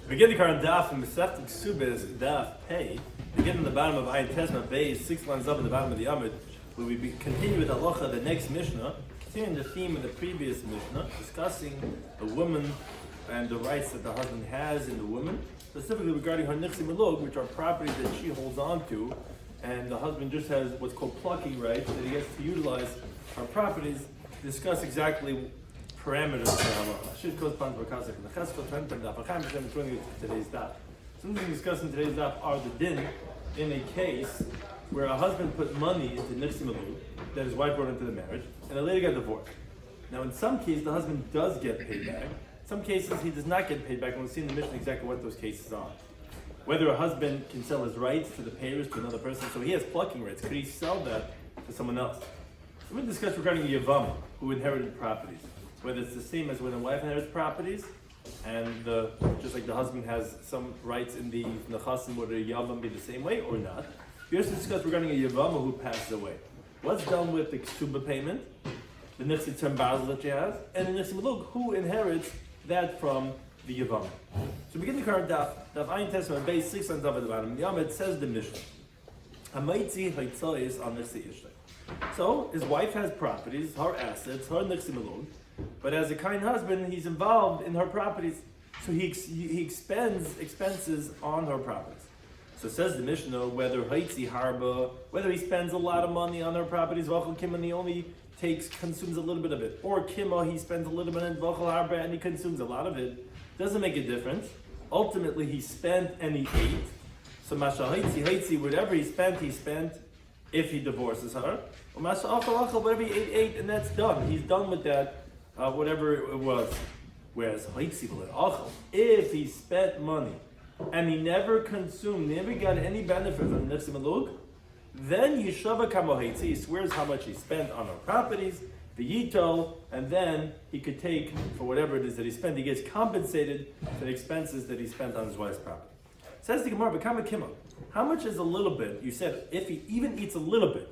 Begin the current Daf in Mesechta Kesuvos Daf Pei. Begin on the bottom of Ayin Tesma Pei, 6 lines up at the bottom of the Amud, where we continue with Halacha, the next Mishnah, continuing the theme of the previous Mishnah, discussing the woman and the rights that the husband has in the woman, specifically regarding her nichsi milug, which are properties that she holds on to, and the husband just has what's called plucking rights, that he gets to utilize her properties, discuss exactly parameters for should correspond to Kasach and the Cheskel 20 today's daf. Something we discuss in today's daf are the din in a case where a husband put money into nichsi milug that his wife brought into the marriage, and they later got divorced. Now, in some cases, the husband does get paid back. In some cases, he does not get paid back, and we'll see in the Mishnah exactly what those cases are. Whether a husband can sell his rights to the payers to another person, so he has plucking rights. Could he sell that to someone else? So we're going to discuss regarding the Yavam who inherited properties. Whether it's the same as when a wife inherits properties, and just like the husband has some rights in the Nechasim, would a Yavam be the same way or not? We also discuss regarding a Yavam who passes away. What's done with the Ketubah payment, the Nichsi Tzembazel that she has, and the Nichsi Milug, who inherits that from the Yavam. So begin the current Daf Ayin Tesma base 6 lines up at the bottom. The Amud says the Mishnah. Hamaitzi Haitzais on Nichsi Ishtay. So his wife has properties, her assets, her Nichsi Milug. But as a kind husband, he's involved in her properties, so he expends expenses on her properties. So says the Mishnah, whether Haitzi Harba, whether he spends a lot of money on her properties, Vachal Kima, and he only consumes a little bit of it, or Kima, he spends a little bit on Vachal Harba and he consumes a lot of it, doesn't make a difference. Ultimately, he spent and he ate. So Masha Haitzi, whatever he spent if he divorces her. Or Masha Achal, whatever he ate, and that's done. He's done with that. Whatever it was. Whereas if he spent money and he never consumed, never got any benefit from Nichsi Milug, then Yishava Kamohaitzi, he swears how much he spent on our properties, the Yitol, and then he could take, for whatever it is that he spent, he gets compensated for the expenses that he spent on his wife's property. Says the Gemara, B'kama Kima, how much is a little bit? You said, if he even eats a little bit,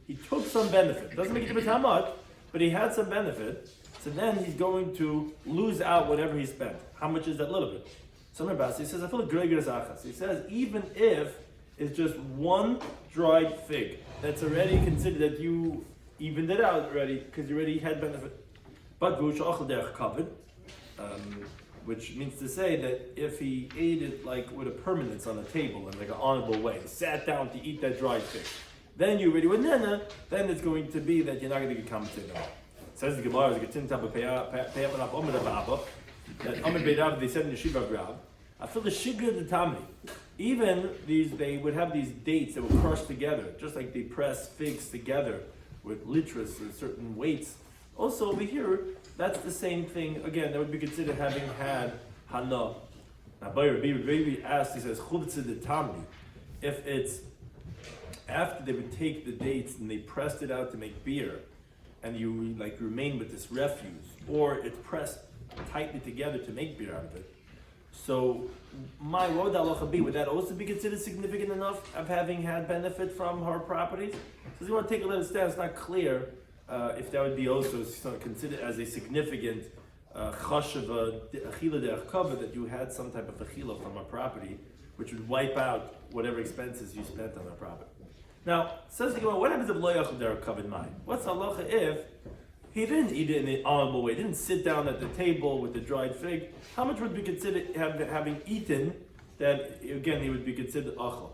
he took some benefit. Doesn't make a difference how much, but he had some benefit. So then he's going to lose out whatever he spent. How much is that little bit? So he says, I feel like Greger is achas. He says, even if it's just one dried fig, that's already considered that you evened it out already, because you already had benefit. But which means to say that if he ate it like with a permanence on the table in like an honorable way, sat down to eat that dried fig, then you already went nana, then it's going to be that you're not going to get compensated at all. Says the Gemara, that Amid Beirav, they said in the Shiva Grab, I feel the Shigra the Tamni. Even they would have these dates that were crushed together, just like they press figs together with litras or certain weights. Also over here, that's the same thing. Again, that would be considered having had Hana. Now, Rabbi asked, he says, Chubtze the Tamni. If it's after they would take the dates and they pressed it out to make beer, and you remain with this refuse, or it's pressed tightly together to make beer out of it. So, my would that also be considered significant enough of having had benefit from her properties? So, you want to take a little step. It's not clear if that would be also considered as a significant chashava achila de'achkava, that you had some type of achila from her property, which would wipe out whatever expenses you spent on her property. Now, says the Gemara, what happens if lo yachal derech kavod mai? What's halacha if he didn't eat it in an honorable way, didn't sit down at the table with the dried fig? How much would be considered having eaten that, again, he would be considered achal?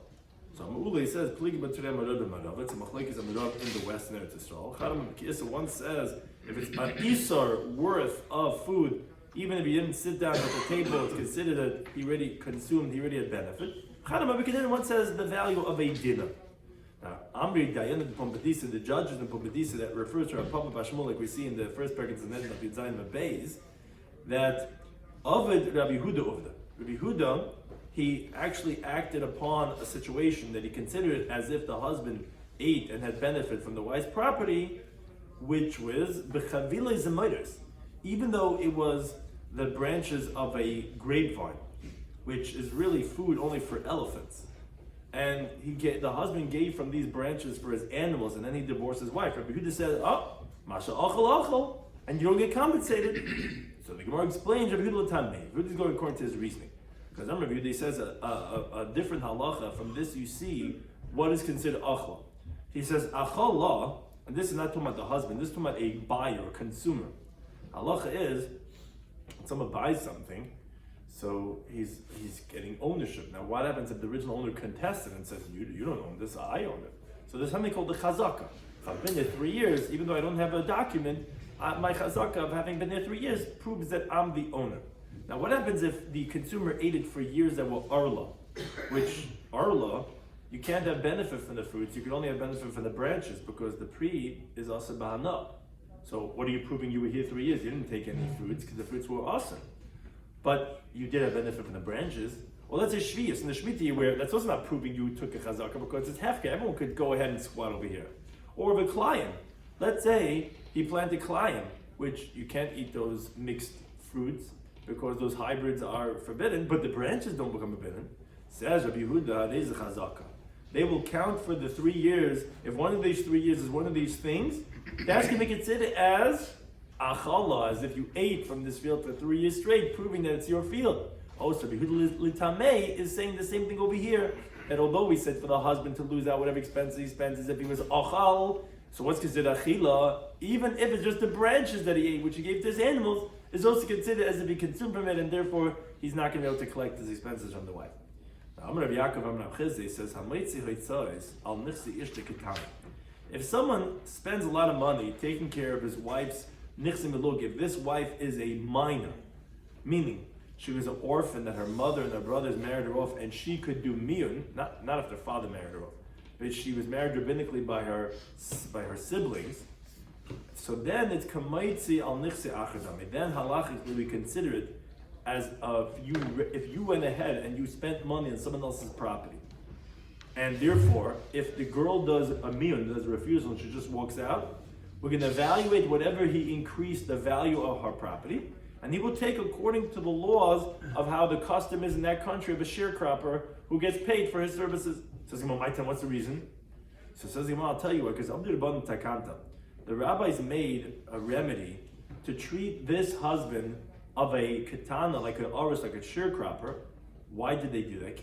So Ma'ula says, it's a machlekes amarav in the western Eretz Yisrael. One says, if it's an isar worth of food, even if he didn't sit down at the table, it's considered that he already consumed, he already had benefit. One says the value of a dinner. Now, Amri Dayan and Pombedisa, the judges in Pombedisa that refers to Papa Bashmul, like we see in the first parakah of the Yudzayin Mabeis, that Ovid Rabbi Huda, he actually acted upon a situation that he considered as if the husband ate and had benefit from the wife's property, which was Bechavile Zemairis, even though it was the branches of a grapevine, which is really food only for elephants. And the husband gave from these branches for his animals, and then he divorced his wife. Rabbi Huda said, Masha achal, and you don't get compensated. So the Gemara explains Rabbi Huda Tanmei. Rabbi Huda is going according to his reasoning. Because remember, he says a different halacha. From this you see what is considered achla. He says achala, and this is not talking about the husband, this is talking about a buyer, a consumer. Halacha is, when someone buys something, so he's getting ownership. Now what happens if the original owner contests it and says, you don't own this, I own it. So there's something called the chazaka. If I've been there 3 years, even though I don't have a document, my chazaka of having been there 3 years proves that I'm the owner. Now what happens if the consumer ate it for years that were arla? Which arla, you can't have benefit from the fruits, you can only have benefit from the branches because the pre is asa bahana. So what are you proving? You were here 3 years, you didn't take any fruits because the fruits were awesome. But you did have benefit from the branches. Well, let's say shvius. In the Shemitah where that's also not proving you took a chazaka because it's hefka. Everyone could go ahead and squat over here. Or of a klayim. Let's say he planted klayim, which you can't eat those mixed fruits because those hybrids are forbidden, but the branches don't become forbidden. Says Rabbi Yehuda, there's a chazaka. They will count for the 3 years. If one of these 3 years is one of these things, that's going to be considered as achala, as if you ate from this field for 3 years straight, proving that it's your field. Also, Rabbi Yehuda Litamei is saying the same thing over here, that although we said for the husband to lose out whatever expenses he spends as if he was achal, so what's considered achila, even if it's just the branches that he ate, which he gave to his animals, is also considered as if he consumed from it, and therefore he's not going to be able to collect his expenses from the wife. If someone spends a lot of money taking care of his wife's nichsim elug, if this wife is a minor, meaning she was an orphan that her mother and her brothers married her off, and she could do miyun, not if their father married her off, but she was married rabbinically by her siblings. So then it's kamaitzi al nichse achadami. Then halachically we consider it as if you went ahead and you spent money on someone else's property, and therefore if the girl does a miyun, does a refusal, and she just walks out, we're going to evaluate whatever he increased the value of her property, and he will take according to the laws of how the custom is in that country of a sharecropper who gets paid for his services. Says Imam, what's the reason? So says Imam, I'll tell you what, because the rabbis made a remedy to treat this husband of a katana, like an aris, like a sharecropper. Why did they do that?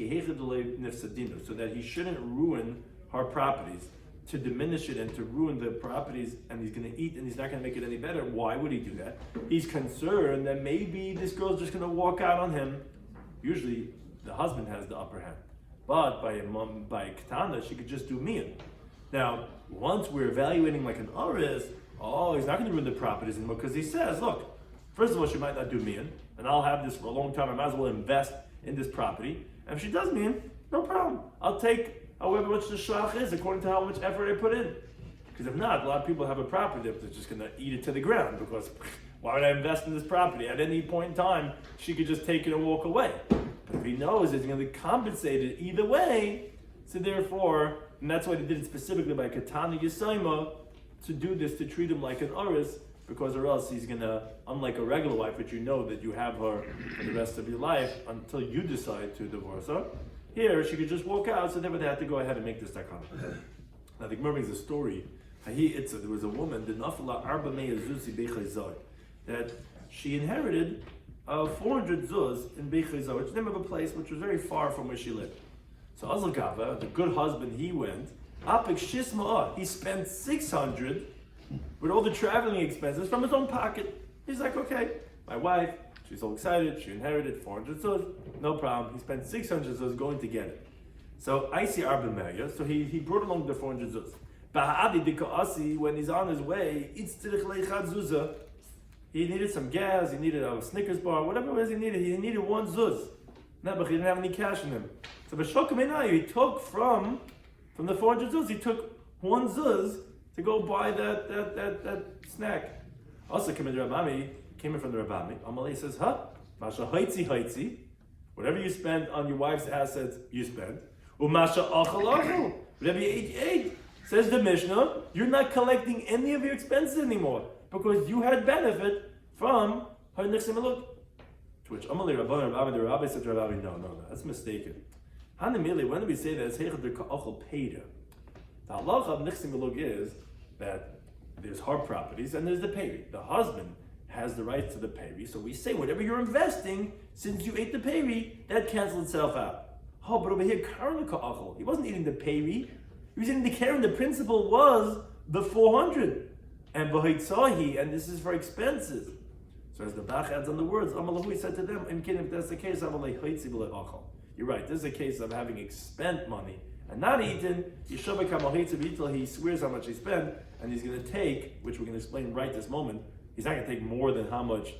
So that he shouldn't ruin her properties, to diminish it and to ruin the properties, and he's going to eat and he's not going to make it any better. Why would he do that? He's concerned that maybe this girl's just going to walk out on him. Usually the husband has the upper hand, but by katana she could just do mian. Now once we're evaluating like an aris, he's not going to ruin the properties anymore, because he says, look, first of all, she might not do mian, and I'll have this for a long time. I might as well invest in this property. And if she does mian, no problem. I'll take however much the shlach is, according to how much effort I put in. Because if not, a lot of people have a property that they're just going to eat it to the ground, because why would I invest in this property? At any point in time, she could just take it and walk away. But if he knows it's going to be compensated either way, so therefore, and that's why they did it specifically by Katana Yisayma, to do this, to treat him like an aris, because or else he's going to, unlike a regular wife, which you know that you have her for the rest of your life until you decide to divorce her, here she could just walk out, so never they had to go ahead and make this takana. Now the Gemara brings a story. There was a woman, that she inherited 400 zuz in Bechizah, which is the name of a place which was very far from where she lived. So Azal the good husband, he went, he spent 600 with all the traveling expenses from his own pocket. He's like, okay, my wife, she's all excited, she inherited 400 zuz, no problem. He spent 600 zuz going to get it. So I see Arba Meria, so he brought along the 400 zuz. When he's on his way, he needed some gas, he needed a Snickers bar, whatever it was he needed one zuz. No, but he didn't have any cash in him. So he took from the 400 zuz, he took one zuz to go buy that snack. Also came in from the Rabbami. Amalei says, Masha haitzi, whatever you spend on your wife's assets, you spend. Umasha achal, whatever you ate. Says the Mishnah, you're not collecting any of your expenses anymore, because you had benefit from her nichsim elug. To which Amalei Rabban, the Rabbi said to Rabbi, no, that's mistaken. Hanamili, when do we say that it's heichad ka'achal peida? The halacha of nichsim elug is that there's her properties and there's the pay. The husband has the rights to the peri. So we say whatever you're investing, since you ate the peri, that cancels itself out. Oh, but over here, he wasn't eating the peri. He was eating the keren. The principle was the 400. And v'hoitzahi, and this is for expenses. So as the Bach adds on the words, Amalahu, he said to them, if that's the case, you're right, this is a case of having spent money and not eaten. He swears how much he spent, and he's going to take, which we're going to explain right this moment, he's not going to take more than how much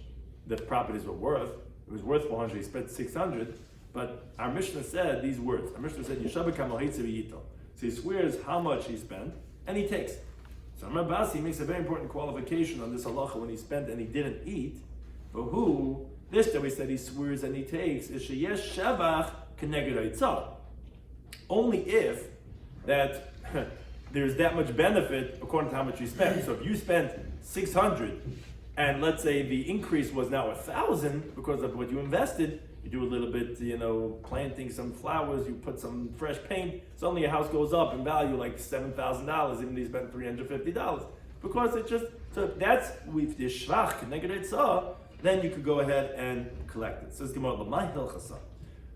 the properties were worth. It was worth 400, he spent 600, but our Mishnah said these words. Our Mishnah said, so he swears how much he spent, and he takes. So Amar Basi makes a very important qualification on this halacha when he spent and he didn't eat. But who, this that we said he swears and he takes, is sheyesh shavach keneged haitzah. Only if that there's that much benefit according to how much you spent. So if you spent 600 and let's say the increase was now 1,000 because of what you invested, you do a little bit, planting some flowers, you put some fresh paint, suddenly your house goes up in value like $7,000, even though you spent $350. Because it just, so that's with the shvach keneged haitzah, then you could go ahead and collect it. Says Gemara, L'may hilchasa.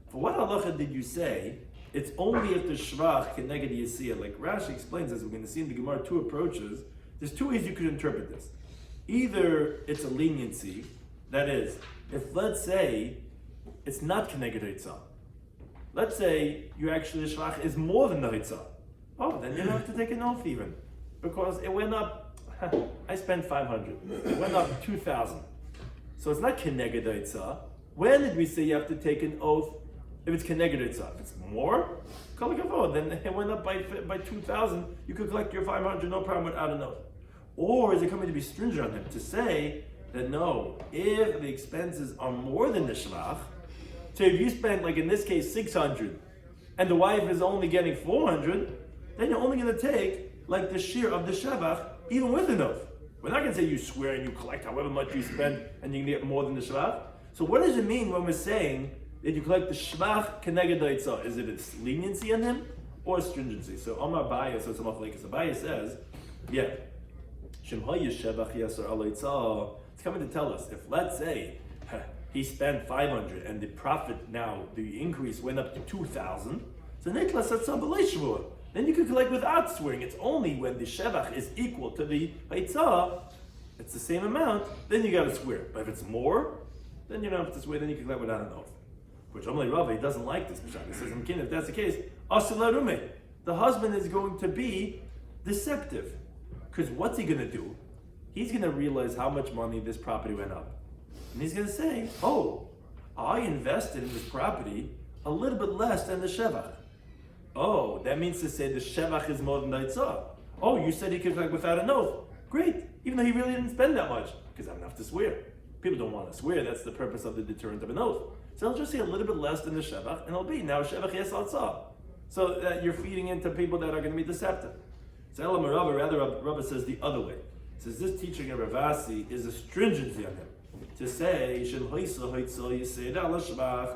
For what halacha did you say? It's only if the shvach keneged yisiyah. Like Rashi explains, as we're going to see in the Gemara, two approaches. There's two ways you could interpret this. Either it's a leniency, that is, if let's say it's not keneged haitzah. Let's say you actually the shvach is more than the haitzah. Oh, then you don't have to take an oath even, because it went up. I spent 500. It went up 2,000. So it's not keneged haitzah. When did we say you have to take an oath if it's keneged haitzah? If it's more, then it went up by 2,000. You could collect your 500, no problem, without an oath. Or is it coming to be stringent on him to say that no, if the expenses are more than the shvach, so if you spend, like in this case, 600, and the wife is only getting 400, then you're only going to take like the shiur of the shevach, even with an oath. We're not going to say you swear and you collect however much you spend and you can get more than the shvach. So what does it mean when we're saying that you collect the shvach keneged haitzah? Is it a leniency on him or a stringency? So Omar Baya says, Baya says, yeah, it's coming to tell us, if let's say he spent 500 and the profit now, the increase went up to 2,000, so then you can collect without swearing. It's only when the shevach is equal to the haitzah, it's the same amount, then you got to swear. But if it's more, then you don't have to swear, then you can collect without an oath. Which Amalei Rava, he doesn't like this. He says, if that's the case, the husband is going to be deceptive. Because what's he going to do? He's going to realize how much money this property went up. And he's going to say, oh, I invested in this property a little bit less than the shevach. Oh, that means to say the shevach is more than the haitzah. Oh, you said he could collect without an oath. Great, even though he really didn't spend that much, because I don't have to swear. People don't want to swear, that's the purpose of the deterrent of an oath. So he'll just say a little bit less than the shevach, and it'll be now shevach yes haitzah. So that you're feeding into people that are going to be deceptive. So Elam Rabba, rather Rabba says the other way. He says this teaching of Ravasi is a stringency on him. To say,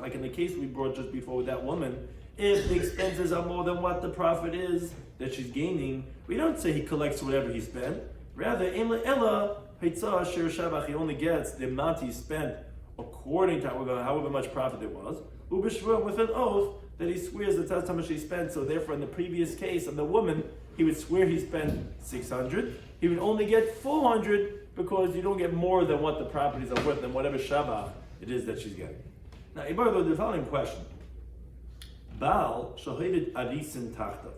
like in the case we brought just before with that woman, if the expenses are more than what the profit is that she's gaining, we don't say he collects whatever he spent. Rather, he only gets the amount he spent according to however much profit it was. With an oath that he swears that's how much he spent. So therefore, in the previous case of the woman, he would swear he spent 600. He would only get 400 because you don't get more than what the properties are worth, than whatever shavach it is that she's getting. Now, the following question. Baal shahided arisin tachtav.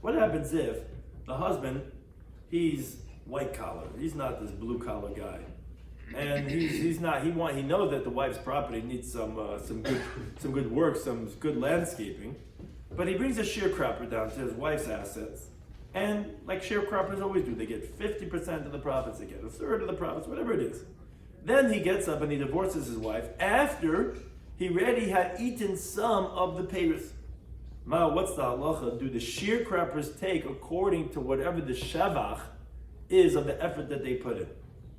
What happens if the husband, he's white collar, he's not this blue collar guy, and he knows that the wife's property needs some good work, some good landscaping, but he brings a sharecropper down to his wife's assets, and like sharecroppers always do, they get 50% of the profits, they get a third of the profits, whatever it is. Then he gets up and he divorces his wife after he already had eaten some of the peiros. Ma, what's the halacha? Do the sharecroppers take according to whatever the shavach is of the effort that they put in?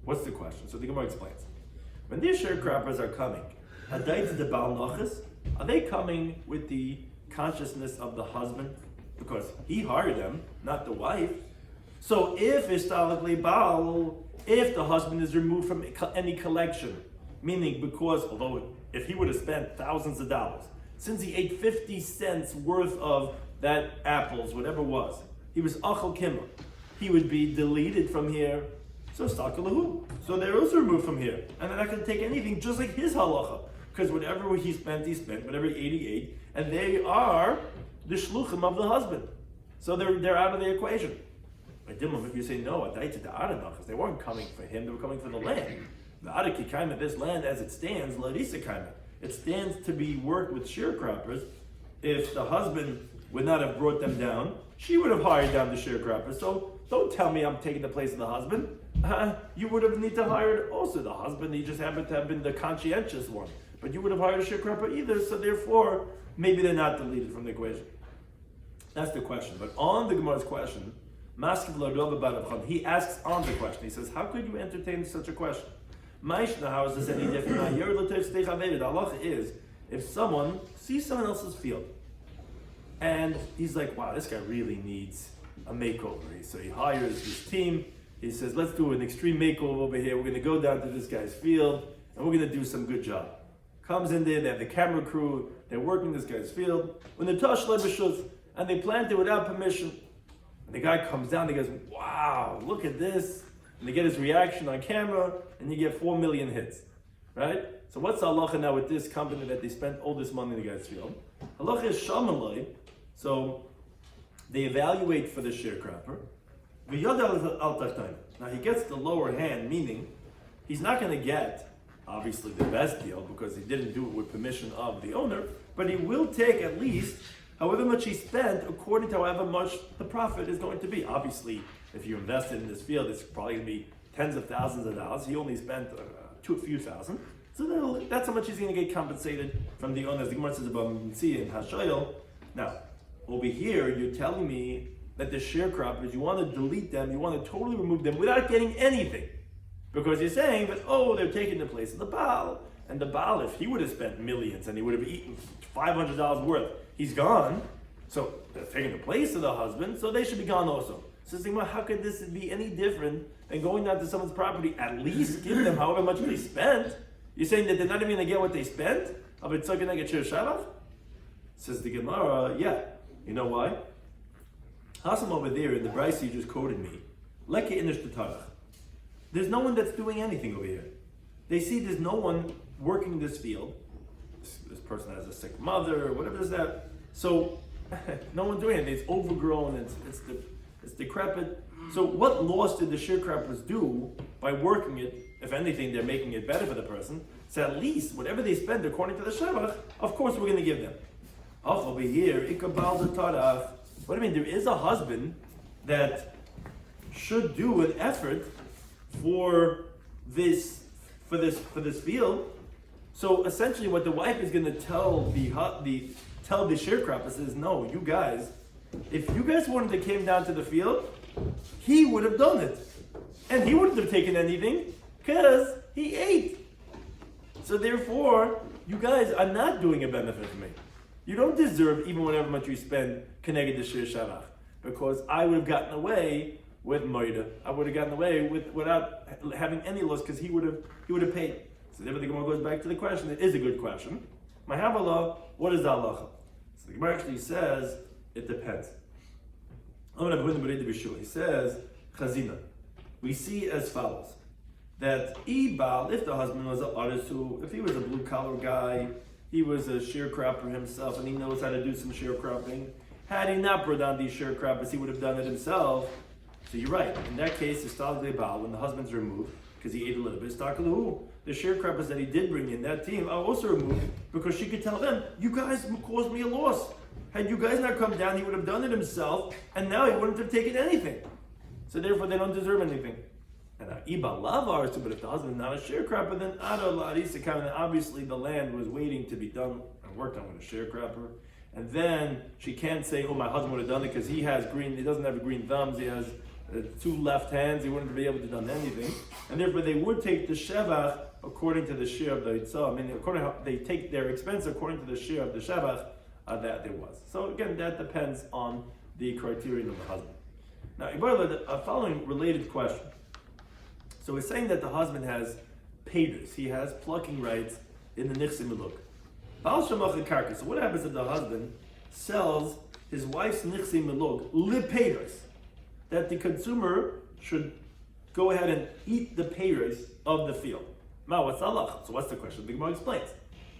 What's the question? So the Gemara explains. When these sharecroppers are coming, are they coming with the consciousness of the husband? Because he hired them, not the wife. So if historically Baal if the husband is removed from any collection, meaning because, although if he would have spent thousands of dollars, since he ate 50 cents worth of that apples, whatever it was, he was achal kima, he would be deleted from here. So stakalahu. So they're also removed from here. And they're not going to take anything, just like his halacha. Because whatever he spent, whatever he ate, and they are the shluchim of the husband. So they're out of the equation. If you say no, because they weren't coming for him, they were coming for the land. The adakikaima, this land as it stands, larisa kaima, it stands to be worked with sharecroppers. If the husband would not have brought them down, she would have hired down the sharecroppers. So don't tell me I'm taking the place of the husband. You would have need to hire also the husband. He just happened to have been the conscientious one. But you would have hired a sharecropper either, so therefore, maybe they're not deleted from the equation. That's the question. But on the Gemara's question, he asks on the question, he says, how could you entertain such a question? How is this any different? The halacha is, if someone sees someone else's field, and he's like, wow, this guy really needs a makeover. So he hires his team, he says, let's do an extreme makeover over here, we're going to go down to this guy's field, and we're going to do some good job. Comes in there, they have the camera crew, they're working this guy's field, when the Tosh Lebeshus, and they plant it without permission. And the guy comes down, he goes, wow, look at this. And they get his reaction on camera, and you get 4 million hits, right? So what's the halacha now with this company that they spent all this money in the guy's field? Halacha is shamaloi, so they evaluate for the sharecropper. Now he gets the lower hand, meaning he's not going to get, obviously, the best deal because he didn't do it with permission of the owner, but he will take at least however much he spent according to however much the profit is going to be. Obviously, if you invested in this field, it's probably going to be tens of thousands of dollars. He only spent a few thousand. So that's how much he's going to get compensated from the owner. As the Gemara says about Mitzi and Hashoyel. Now, over here, you're telling me that the sharecroppers, you want to delete them, you want to totally remove them without getting anything. Because you're saying that, they're taking the place of the Baal. And the Baal, if he would have spent millions and he would have eaten $500 worth, he's gone. So they're taking the place of the husband, so they should be gone also. So think about how could this be any different than going down to someone's property, at least give them however much they spent. You're saying that they're not even going to get what they spent? Says the Gemara, yeah. You know why? Hasam over there in the Bryce you just quoted me, Leke inish t'tarach. There's no one that's doing anything over here. They see there's no one working this field. This person has a sick mother, or whatever is that. So no one doing it. It's overgrown. It's decrepit. So what loss did the sharecroppers do by working it? If anything, they're making it better for the person. So at least whatever they spend according to the shevach, of course we're going to give them. Over here, ikabal the taraf. What do you mean? There is a husband that should do an effort for this field. So essentially, what the wife is going to tell the sharecroppers is, no, you guys, if you guys wanted to came down to the field, he would have done it, and he wouldn't have taken anything because he ate. So therefore, you guys are not doing a benefit for me. You don't deserve even whatever much you spend connected to shir shavach, because I would have gotten away with moida. I would have gotten away without having any loss because he would have paid. So therefore the Gemara goes back to the question. It is a good question. Mahavala, what is the halacha? So the Gemara actually says it depends. He says chazina. We see as follows that if the husband was an arisu, if he was a blue collar guy, he was a sharecropper himself, and he knows how to do some sharecropping. Had he not brought down these sharecroppers, he would have done it himself. So you're right. In that case, it's Baal, when the husband's removed, because he ate a little bit, the sharecroppers that he did bring in, that team, are also removed, because she could tell them, you guys caused me a loss. Had you guys not come down, he would have done it himself, and now he wouldn't have taken anything. So therefore, they don't deserve anything. And Iba Lavar, but if the husband is not a sharecropper, then obviously the land was waiting to be done and worked on with a sharecropper. And then she can't say, my husband would have done it because he doesn't have green thumbs, he has 2 left hands, he wouldn't be able to have done anything. And therefore they would take the shevach according to the shir of the itzah. I mean, according to how they take their expense according to the shir of the shevach that there was. So again, that depends on the criterion of the husband. Now, a following related question. So we're saying that the husband has payers. He has plucking rights in the nichsim miluk. Baal shemach karka. So what happens if the husband sells his wife's nichsim miluk li payers? That the consumer should go ahead and eat the payers of the field. Ma, what's halach? So what's the question? The Gemara explains.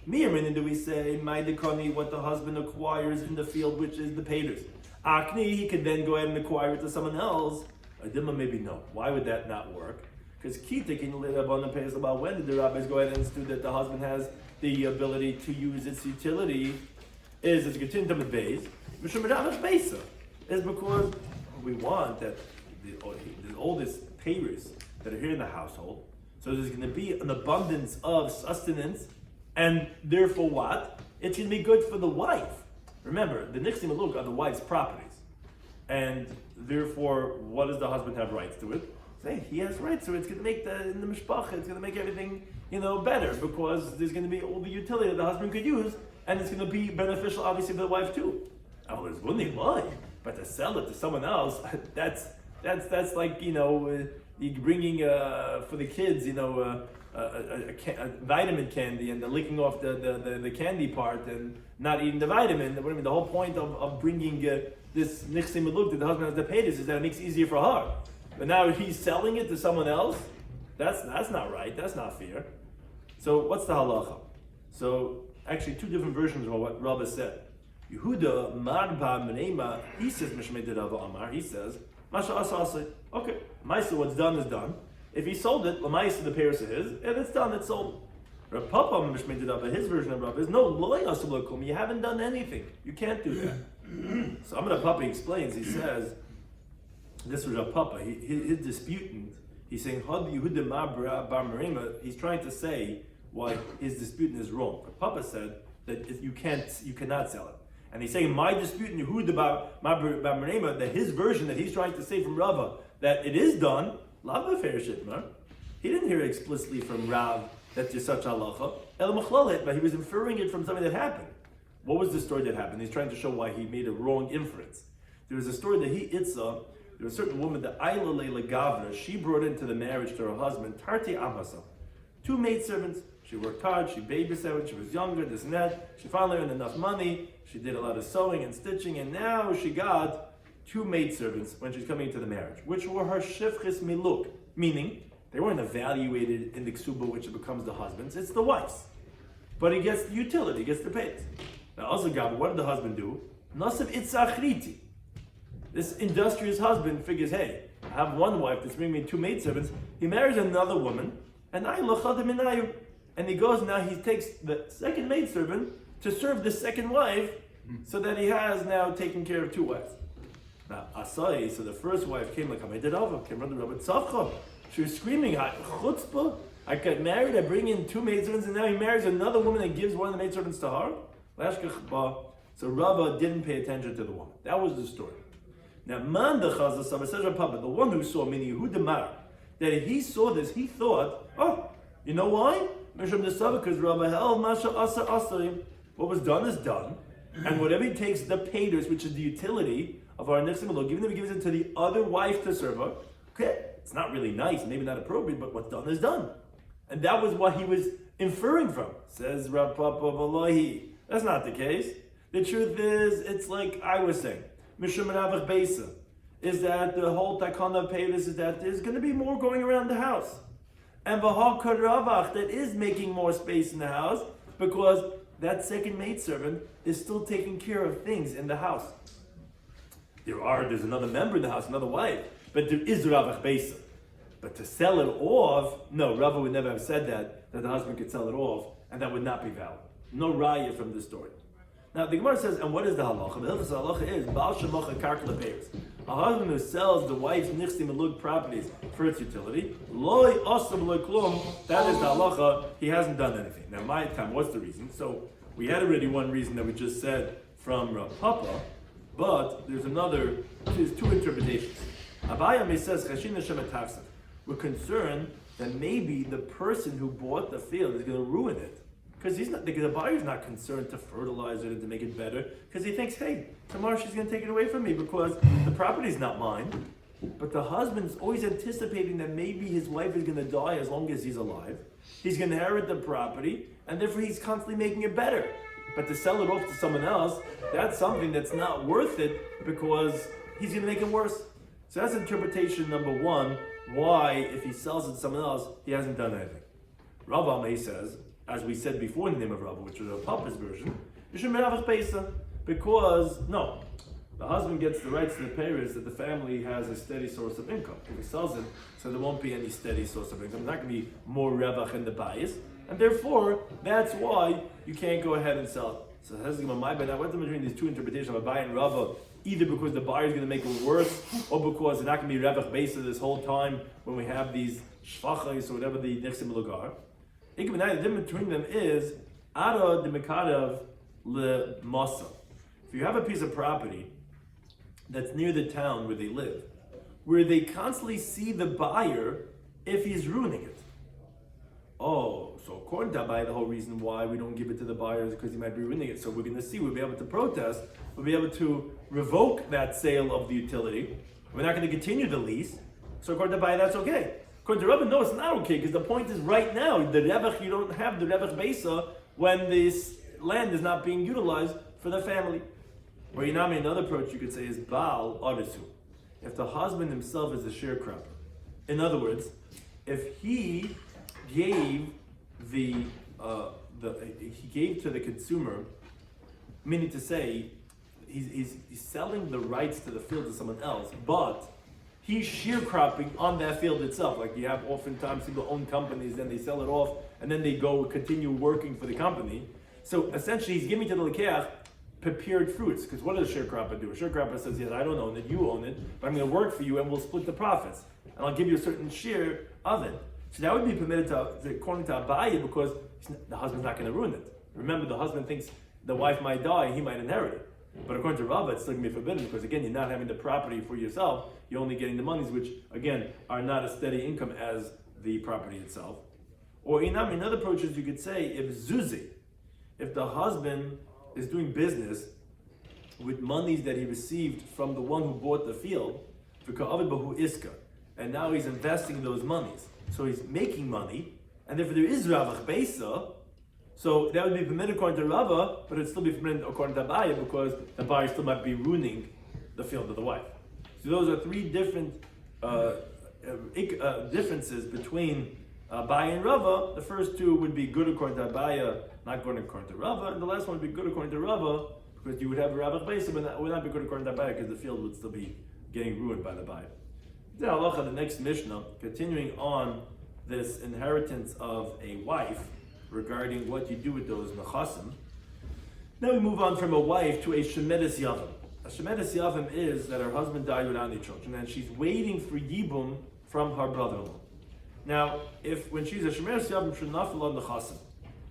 Miyamin, do we say my dekoni, what the husband acquires in the field, which is the payers? Akni, he could then go ahead and acquire it to someone else. Adima, maybe no. Why would that not work? Because kita can live up on the payers about when did the rabbis go ahead and institute that the husband has the ability to use its utility is it's continued to the base. Is because we want that the oldest payers that are here in the household. So there's going to be an abundance of sustenance, and therefore what? It's going to be good for the wife. Remember, the nichsim maluk are the wife's properties, and therefore, what does the husband have rights to it? Saying he has rights to it. It's going to make in the mishpacha, it's going to make everything better because there's going to be all the utility that the husband could use, and it's going to be beneficial, obviously, for the wife too. There's one thing why, but to sell it to someone else, that's like you bringing for the kids, a vitamin candy and licking off the candy part and not eating the vitamin. The whole point of bringing this nichsim maluk that the husband has to pay this is that it makes it easier for her. But now he's selling it to someone else. That's not right. That's not fair. So what's the halacha? So actually, two different versions of what Rabbi said. Yehuda marba menema. He says mishmei derava amar. He says masha asa. Okay, Maisa, what's done is done. If he sold it, Lamaisa, the payers are his, and it's done, it's sold. Rav Papa mishmei derava. His version of Rav is no loy asulakum. You haven't done anything. You can't do that. So Amar Papa explains. He says. This was Rav Papa. His disputant, he's saying, he's trying to say why his disputant is wrong. Rav Papa said that you cannot sell it. And he's saying, my disputant, Yehuda bar Marema, that his version that he's trying to say from Rava, that it is done, Lava Fair Shitmar. He didn't hear it explicitly from Rav that there's such halacha, but he was inferring it from something that happened. What was the story that happened? He's trying to show why he made a wrong inference. There was a story that there was a certain woman, the Ayla Leila Gavra, she brought into the marriage to her husband, Tarti Amasa, 2 maidservants. She worked hard, she babysat when she was younger, this and that. She finally earned enough money, she did a lot of sewing and stitching, and now she got 2 maidservants when she's coming into the marriage, which were her shifchis miluk, meaning they weren't evaluated in the ksuba, which becomes the husband's, it's the wife's. But he gets the utility, he gets the pay. Now also Gavra, what did the husband do? Nasav itzachriti. This industrious husband figures, hey, I have one wife that's bringing me 2 maidservants. He marries another woman, and he goes now. He takes the second maidservant to serve the second wife, so that he has now taken care of 2 wives. Now Asai, so the first wife came like came from the Rabbi Tzavcha. She was screaming, "Chutzpah! I got married. I bring in 2 maidservants, and now he marries another woman and gives one of the maidservants to her." So Rava didn't pay attention to the woman. That was the story. Now, man the Chazal says Papa, the one who saw meaning Yehuda Mar, that if he saw this, he thought, oh, you know why? Because Rabbi held Masha Asa Asarim. What was done is done, and whatever he takes the payers, which is the utility of our nichsim maluk, even if he gives it to the other wife to serve her, okay, it's not really nice, maybe not appropriate, but what's done is done, and that was what he was inferring from. Says Rav Papa Valahi. That's not the case. The truth is, it's like I was saying. Mishum Ravach Beisa is that the whole takana of payers is that there's going to be more going around the house, and V'hal Ravach that is making more space in the house because that second maidservant is still taking care of things in the house. There's another member in the house, another wife, but there is Ravach Beisa. But to sell it off, no, Rava would never have said that the husband could sell it off, and that would not be valid. No raya from this story. Now the Gemara says, and what is the halacha? The halacha is Baal Shemocha Karkla Payers. A husband who sells the wife's nichsim maluk properties for its utility, loy osam loy klum. That is the halacha. He hasn't done anything. Now, my time, what's the reason? So we had already one reason that we just said from Rav Papa, but there's 2 interpretations. Abayame says Chashina Shematavsa. We're concerned that maybe the person who bought the field is going to ruin it. Because the buyer's not concerned to fertilize it and to make it better, because he thinks, hey, tomorrow she's going to take it away from me because the property's not mine. but the husband's always anticipating that maybe his wife is going to die as long as he's alive. He's going to inherit the property, and therefore he's constantly making it better. But to sell it off to someone else, that's something that's not worth it because he's going to make it worse. So that's interpretation number one, why if he sells it to someone else, he hasn't done anything. Rav Amei says, as we said before in the name of Rav, which is a Papa's version, you should meravach pesa, because no, the husband gets the rights to the parents that the family has a steady source of income. If he sells it, so there won't be any steady source of income. There's not going to be more revach in the bias, and therefore that's why you can't go ahead and sell it. So now what's between these two interpretations of Abai and Rava? Either because the buyer is going to make it worse, or because it's not going to be revach besa this whole time when we have these shvachos or whatever the nechsim lugar. The difference between them is ara de mekadav le masa. If you have a piece of property that's near the town where they live, where they constantly see the buyer if he's ruining it. Oh, so according to Abai, the whole reason why we don't give it to the buyer is because he might be ruining it. So we're going to see, we'll be able to protest, we'll be able to revoke that sale of the utility. We're not going to continue the lease. So according to Abai, that's okay. According to Rabbi, no, it's not okay, because the point is right now, the revach, you don't have the revach besa when this land is not being utilized for the family. Or another approach you could say is Baal Arisu. If the husband himself is a sharecropper. In other words, if he gave he gave to the consumer, meaning to say he's selling the rights to the field to someone else, but he's sharecropping on that field itself. Like you have oftentimes people own companies, then they sell it off, and then they go continue working for the company. So essentially he's giving to the lekeach prepared fruits, because what does a sharecropper do? A sharecropper says, yes, I don't own it, you own it, but I'm going to work for you and we'll split the profits. And I'll give you a certain share of it. So that would be permitted according to Abaye, because the husband's not going to ruin it. Remember, the husband thinks the wife might die, he might inherit it. But according to Rava, it's still going to be forbidden, because again, you're not having the property for yourself, you're only getting the monies, which again, are not a steady income as the property itself. Or in other approaches, you could say, if the husband is doing business with monies that he received from the one who bought the field, and now he's investing those monies. So he's making money, and therefore there is ravach besa, so that would be permitted according to Rava, but it'd still be permitted according to Abaye, because the buyer still might be ruining the field of the wife. So those are three different differences between Abaye and Rava. The first two would be good according to Abaye, not good according to Rava, and the last one would be good according to Rava, because you would have a ravach besa, but it would not be good according to Abaye, because the field would still be getting ruined by the buyer. The halacha, the next Mishnah, continuing on this inheritance of a wife, regarding what you do with those nechasim. Now we move on from a wife to a shemedes yavam. A shemedes yavam is that her husband died without any children, and she's waiting for yibum from her brother-in-law. Now, when she's a shemedes yavam, she'll not follow nechasim.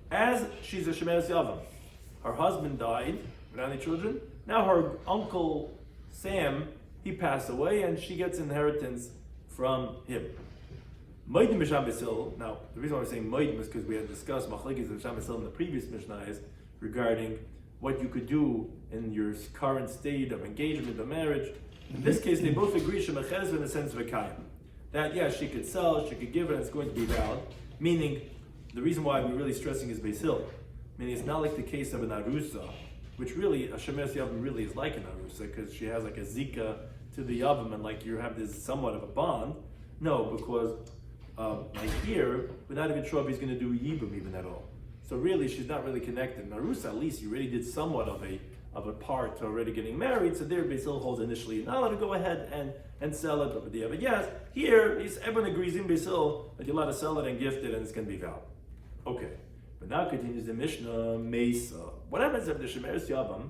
As she's a shemedes yavam, her husband died without any children. Now her uncle Sam, he passed away, and she gets inheritance from him. Now, the reason why we're saying Moedim is because we had discussed Machlekes and Sham in the previous Mishnah is regarding what you could do in your current state of engagement or marriage. In this case, they both agree Shemachez in the sense of a kayim. That, yes, she could sell, she could give it, and it's going to be valid. Meaning, the reason why we're really stressing is Beis Hillel. Meaning, it's not like the case of an Arusa, which really, a Shemeres Yavam really is like an Arusa, because she has like a Zika to the Yavam, and like you have this somewhat of a bond. No, because like here, we're not even sure if he's going to do Yibum even at all. So really, she's not really connected. Narusa, at least, you already did somewhat of a part to already getting married, so there Beis Hillel holds initially you're not allowed to go ahead and sell it, but yes, here, everyone agrees in Beis Hillel that you're allowed to sell it and gift it, and it's going to be valid. Okay, but now continues the Mishnah, Mesa. What happens if the Shemeres Yavam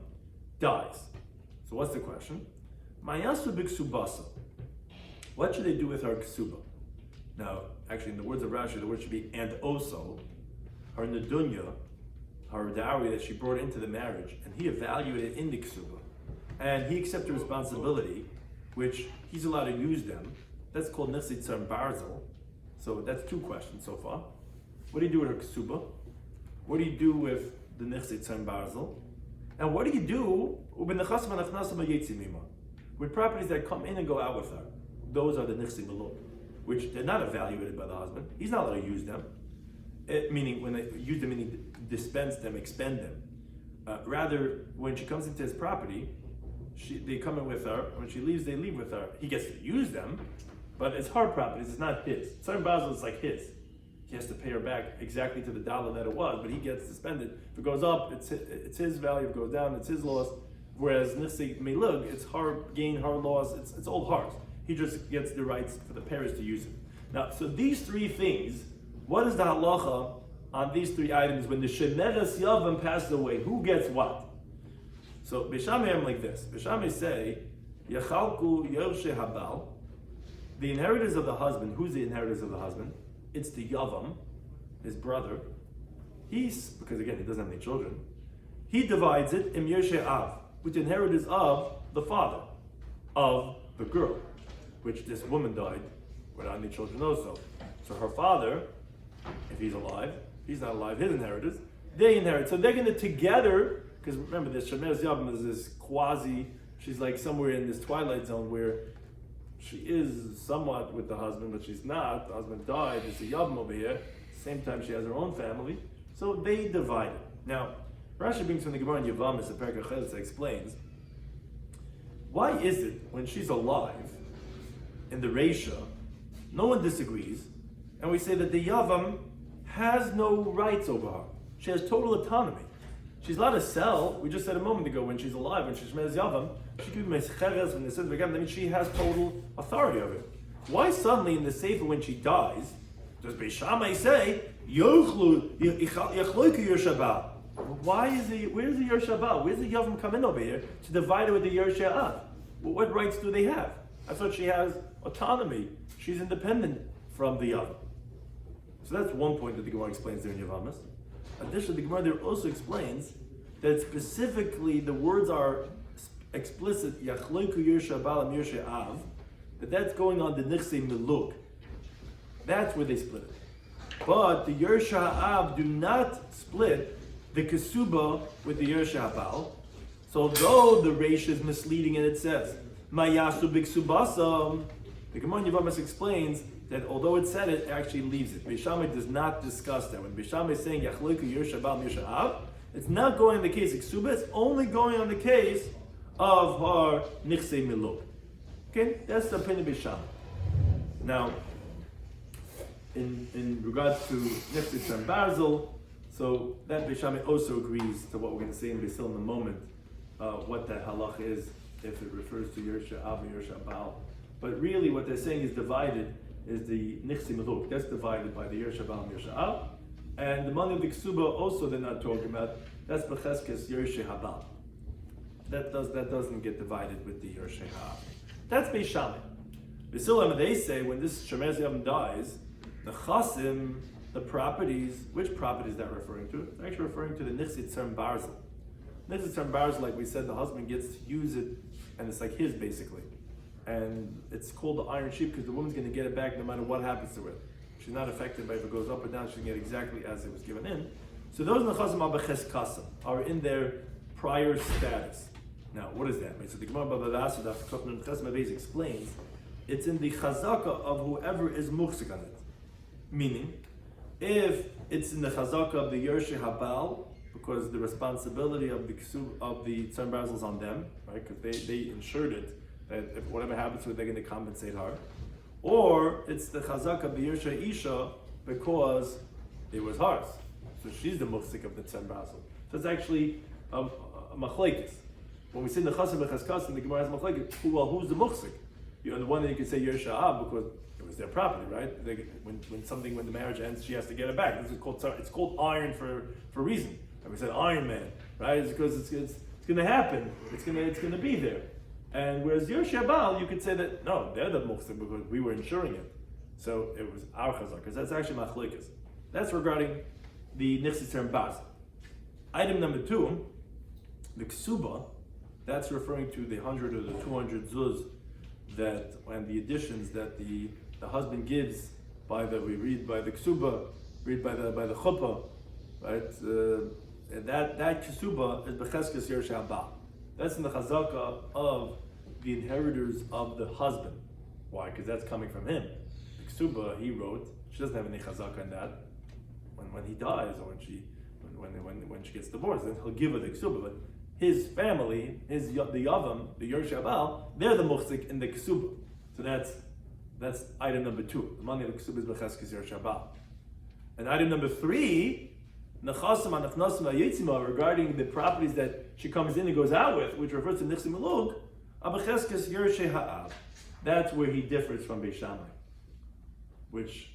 dies? So what's the question? Mayasu b'ksubasa. What should they do with her ksuba? Now, actually, in the words of Rashi, the word should be and also her nedunya, her dowry that she brought into the marriage, and he evaluated in the ksuba, and he accepted responsibility, which he's allowed to use them. That's called nechsit tzar barzel. So that's two questions so far. What do you do with her ksuba? What do you do with the nechsit tzar barzel? And what do you do with properties that come in and go out with her? those are the nichsi meluk, which they're not evaluated by the husband. He's not allowed to use them. Meaning, when they use them, meaning dispense them, expend them. Rather, when she comes into his property, they come in with her. When she leaves, they leave with her. He gets to use them, but it's her property. It's not his. Tzar Basel is like his. He has to pay her back exactly to the dollar that it was, but he gets to spend it. If it goes up, it's his value. If it goes down, it's his loss. Whereas Nisi Melug, it's her gain, her loss. It's all hers. He just gets the rights for the parents to use it. Now, so these three things. What is the halacha on these three items when the shemeres yavam passes away? Who gets what? So Beishamai am like this. Beishamai say, Yachalku Yershe Habal, the inheritors of the husband. Who's the inheritors of the husband? It's the yavam, his brother. Because again, he doesn't have any children. He divides it in Yershe Av, with the inheritors of the father of the girl, which this woman died without any children also. So her father, if he's alive, he's not alive, his inheritors, they inherit. So they're going to together, because remember, this Shemeres Yavam is this quasi, she's like somewhere in this twilight zone where she is somewhat with the husband, but she's not. The husband died, it's a Yavam over here. Same time she has her own family. So they divide it. Now, Rashi brings from the Gemara in Yavamis, the Perek HaCheles, that explains, why is it when she's alive, in the Reisha, no one disagrees, and we say that the Yavam has no rights over her. She has total autonomy. She's allowed to sell. We just said a moment ago, when she's alive, when she's Shmez Yavam, she can be Mescheres, when they said Vegam, that means she has total authority over it. Why suddenly in the Sefer when she dies, does Beishamai say, Yochlu Yachloiku Yershabal? Why is the, where's the Yershabal? Where's the Yavam come in over here to divide it with the Yersha'ah? What rights do they have? I thought she has autonomy. She's independent from the Yavam. So that's one point that the Gemara explains there in Yavamas. Additionally, the Gemara there also explains that specifically the words are explicit, Yachloiku Yersha Balam Yersha Av, that that's going on the Nichse Meluk. That's where they split it. But the Yersha Av do not split the Kesuba with the Yersha Habal. So although the Reish is misleading and it says, Mayasu Biksubasam, the Gemara in Yavamas explains that although it said it, actually leaves it. Beishamai does not discuss that. When Beishamai is saying Yachloiku Yersha Bal Yersha Av, it's not going on the case of Ksuba, it's only going on the case of her Nichse Miluk. Okay, that's the opinion of Beishamai. Now, in regards to Nichse Tzem Barzel, so that Beishamai also agrees to what we're going to say in Beisil in a moment, what that halach is, if it refers to Yersha Av and Yersha Bal. But really what they're saying is divided is the Nichse Meluk. That's divided by the Yersha Bal and Yersha Av. And the money of the Ksuba also they're not talking about. That's Becheskes Yersha Habal. That doesn't get divided with the Yersha Av. That's Beishamai. B'Silam, they say when this Shemeres Yavam dies, the Chasim, the properties, which property is that referring to? It's actually referring to the Nichse Tzem Barzel. Nichse Tzem Barzel, like we said, the husband gets to use it, and it's like his basically. And it's called the iron sheep because the woman's going to get it back no matter what happens to it. She's not affected by if it goes up or down. She can get exactly as it was given in. So those nechazim abaches kasam are in their prior status. Now, what does that mean? So the Gemara Bavavasa Daf Yomi explains it's in the chazaka of whoever is muhsik on it. Meaning, if it's in the chazaka of the Yershe Habal, because the responsibility of the Tzem Barzel is on them, right? Because they insured it. That if whatever happens to it, they're going to compensate her. Or it's the chazak of the Yersha Isha because it was hers. So she's the muhsik of the Tzem Barzel. So it's actually a machlekes. When we say the chasim b'cheskas and the Gemara has machlekes, who's the muhsik? On the one hand, you could say Yersha Av because it was their property, right? When the marriage ends, she has to get it back. This is called iron for a reason. And we said Iron Man, right? It's because it's going to happen. It's going to be there. And whereas Yersha Bal, you could say that, no, they're the muhsik because we were insuring it. So it was our chazak, because that's actually machlekes. That's regarding the Nichse Tzem Barzel. Item number 2, the Ksuba, that's referring to the 100 or the 200 zuz and the additions that the husband gives we read by the Ksuba, read by the chuppah, right? And that Ksuba is Becheskes Yersha Bal. That's in the chazaka of the inheritors of the husband. Why? Because that's coming from him. The ksuba he wrote, she doesn't have any chazaka on that. When he dies or when she gets divorced, then he'll give her the ksuba. But his family, the yavam, the Yerush Abal, they're the muhzik in the ksuba. So that's item number 2. The money of the ksuba is b'cheskes Yerush Abal. And item number 3, nechasim anachnasim hayitzima, regarding the properties that she comes in and goes out with, which refers to nichsim elug, ab'cheskes Yerush Ha'av. That's where he differs from Beis Shammai, which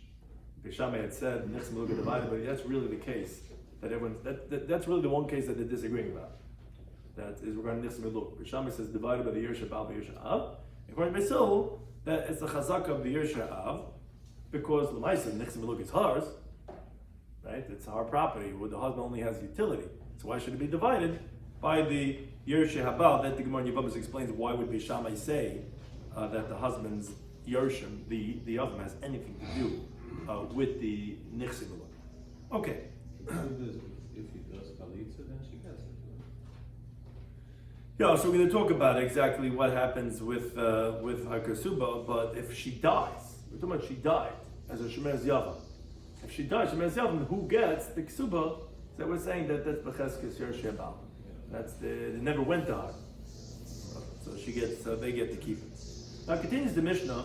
Beis Shammai had said nichsim elug are divided, but that's really the case that that's really the one case that they're disagreeing about. That is regarding nichsim elug. Beis Shammai says divided by the Yerush Ha'av by Yerush Ha'av. According to Beis Hillel, that it's the chazaka of the Yerush Ha'av, because l'maisa nichsim elug is hers. Right? It's our property where the husband only has utility. So why should it be divided by the Yerush Habal? That the Gemara in Yevamos explains why would Beis Shammai say that the husband's Yerushim, the Yavam, has anything to do with the Nichsim. Okay. If he does Chalitza, then she gets it. Yeah, so we're going to talk about exactly what happens with Hakasuba, but if she dies, we're talking about she died as a Shemer's Yavam. If she dies, who gets the ksuba? So we're saying that's b'cheskes Yerush Habal. That's they never went to her, so she gets. They get to keep it. Now continues the Mishnah.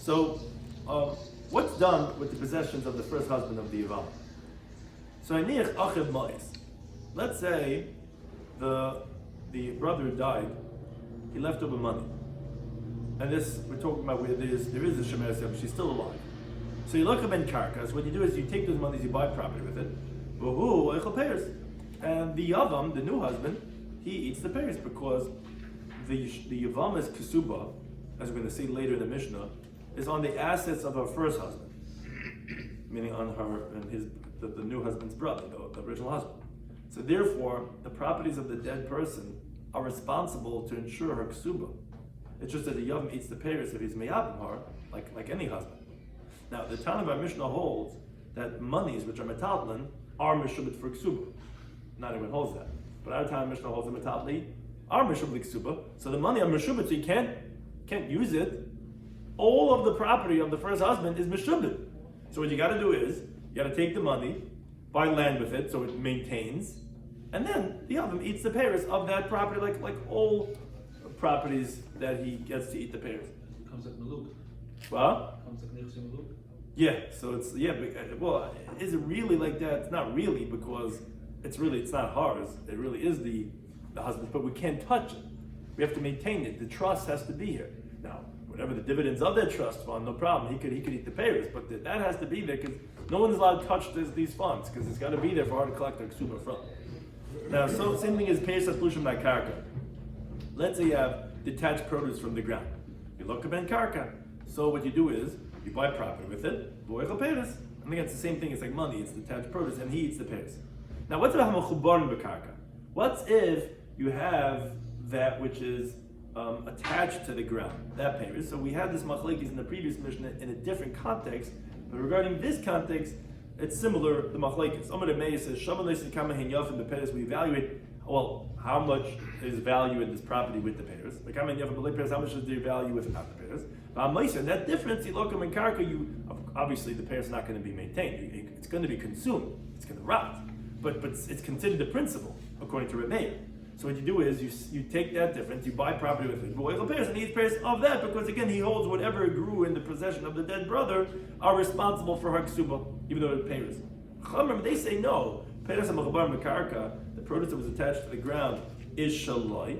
So what's done with the possessions of the first husband of the Yavam? So aniach achiv ma'is. Let's say the brother who died, he left over money, and this we're talking about where there is a shemer yavam, she's still alive. So you look up in karkas. What you do is you take those monies, you buy property with it. And the yavam, the new husband, he eats the payers because the yavam is kesuba, as we're going to see later in the Mishnah, is on the assets of her first husband, meaning on her and the new husband's brother, the original husband. So therefore, the properties of the dead person are responsible to ensure her kesuba. It's just that the yavam eats the payers if he's meyabim her, like any husband. Now, the Tana of our Mishnah holds that monies which are metaltlin are meshubit for ksuba. Not everyone holds that, but our Tana Mishnah holds that metaltli are meshubit ksuba. So the money are meshubit, so you can't use it. All of the property of the first husband is meshubit. So what you got to do is you got to take the money, buy land with it, so it maintains, and then the yavam eats the payers of that property, like all properties that he gets to eat the payers. It comes like maluk. What? Comes like nichsim maluk. Yeah, so it's well, is it really like that? It's not really, because it's not hers. It really is the husband's, but we can't touch it. We have to maintain it. The trust has to be here. Now, whatever the dividends of that trust fund, no problem. He could eat the payers, but that has to be there because no one's allowed to touch these funds because it's got to be there for her to collect her ksuba from. Now, so same thing as payers atlushim by karka. Let's say you have detached produce from the ground. You look up in karka. So what you do is you buy property with it, and again it's the same thing. It's like money. It's detached produce, and he eats the payers. Now, what's about hamachubarim b'karka? What's if you have that which is attached to the ground, that payers? So we had this machlekes in the previous Mishnah in a different context, but regarding this context, it's similar. The machlekes. Amar Meir says, "Shaman leisi kama hen yafim b'payers." We evaluate how much is value in this property with the payers. Like how many payers? How much is their value without the payers? And that difference, you look in karka, obviously the payers not going to be maintained. It's going to be consumed. It's going to rot. But it's considered the principle according to Rabbi. So what you do is you take that difference, you buy property with it, and he eats payers of that because again he holds whatever grew in the possession of the dead brother are responsible for her ksuba, even though it's payers. They say no. Payers karka, the produce that was attached to the ground is shaloi,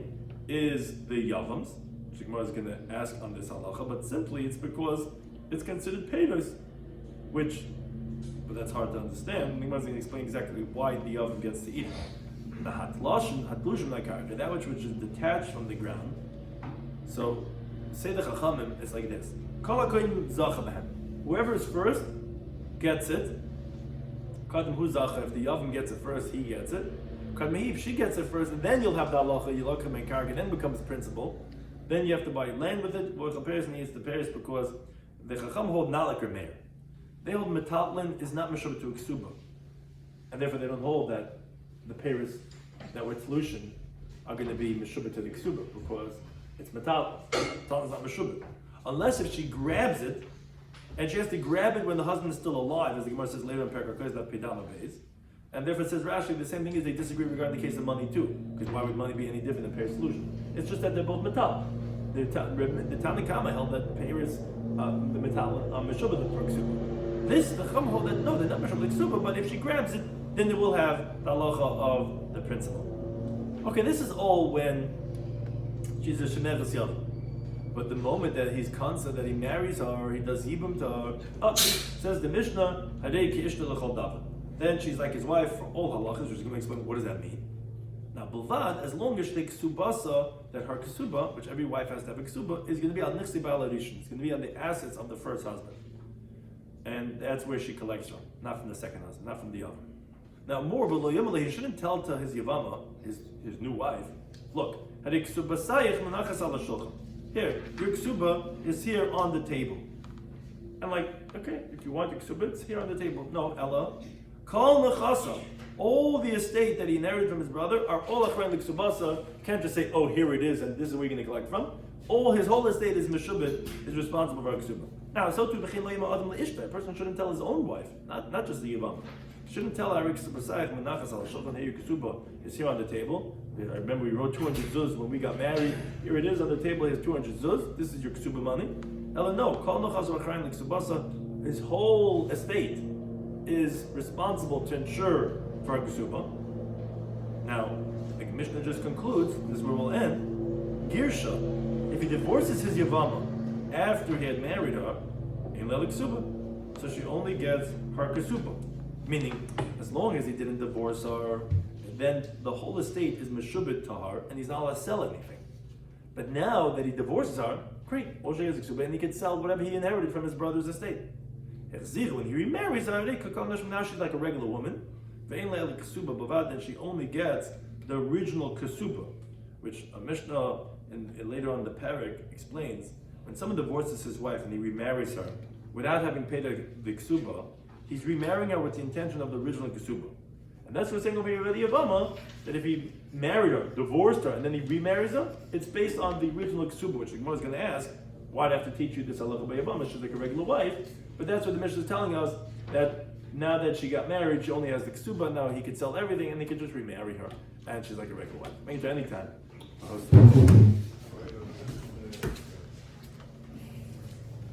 is the yavams. The Gemara is going to ask on this halacha, but simply it's because it's considered payers, but that's hard to understand. The Gemara is going to explain exactly why the yavam gets to eat it. The hatlushim karka, that which is detached from the ground. So, say the chachamim is like this: whoever is first gets it. Kadam hu zacha. If the yavam gets it first, he gets it. Kadam if she gets it first, and then you'll have the halacha yilakam and karka, then becomes principal. Then you have to buy land with it. Or comparison needs the payers because the chacham hold not like Meir. They hold metatlin is not meshubah to ksuba, and therefore they don't hold that the payers that were tlushin are going to be meshubah to the ksuba because it's metal. Metal is not meshubah. unless if she grabs it, and she has to grab it when the husband is still alive, as the Gemara says later in Perek HaKodesh that Pidama Beis. And therefore it says Rashi, the same thing is they disagree regarding the case of money too. Because why would money be any different than Peir's solution? It's just that they're both metal. The Tanakama held that Peir is the metal Meshubah for Ksuba. This, the Chum hold that no, they're not Meshubah Ksuba, but if she grabs it, then they will have the halacha of the principle. Okay, this is all when she's a Shemeches Yavim. But the moment that he's constant, that he marries her, he does Yibum to her, says the Mishnah, Harei ki ishta l'chol davar. Then she's like his wife for all halachas, which is going to explain what does that mean. Now, Bilvad, as long as the ksubasa, that her ksuba, which every wife has to have a ksuba, is going to be on nichsi ba'al harishon. It's going to be on the assets of the first husband. And that's where she collects from, not from the second husband, not from the other. Now, more, but he shouldn't tell to his Yavama, his new wife, look, Harei ksubasayich menachas ala shulchan. Here, your ksuba is here on the table. I'm like, okay, if you want your ksuba, it's here on the table. No, Ella, kol nechasa, all the estate that he inherited from his brother are all achrein l'ksubasa. Can't just say, oh, here it is, and this is where you're going to collect from. All his whole estate is meshubit, is responsible for a ksuba. Now, so too, a person shouldn't tell his own wife, not just the Yavam. Shouldn't tell Arik Subasayach Menachas al Shulchan Hey Kesuba is here on the table. I remember we wrote 200 zuz when we got married. Here it is on the table. Here's 200 zuz. This is your Kesuba money. Ella no, Kol Nochas V'Achrayim L'Ksubasa. His whole estate is responsible to ensure for a Kesuba. Now, the Mishnah just concludes. This is where we'll end. Girsha, if he divorces his Yavama after he had married her, in Lel Kesuba, so she only gets her Kesuba. Meaning, as long as he didn't divorce her, then the whole estate is meshubit to her, and he's not allowed to sell anything. But now that he divorces her, great, Moshe has a ksuba, and he can sell whatever he inherited from his brother's estate. When he remarries her, now she's like a regular woman. Then she only gets the original ksuba, which a Mishnah and later on the Perek explains. When someone divorces his wife and he remarries her without having paid the ksuba, he's remarrying her with the intention of the original Kesuba. And that's what's saying over here with the Yavama, that if he married her, divorced her, and then he remarries her, it's based on the original Kesuba, which the Gemara is going to ask, why'd I have to teach you this halacha by Yavama? She's like a regular wife. But that's what the Mishnah is telling us, that now that she got married, she only has the Kesuba, now he could sell everything, and he could just remarry her. And she's like a regular wife. Make it anytime.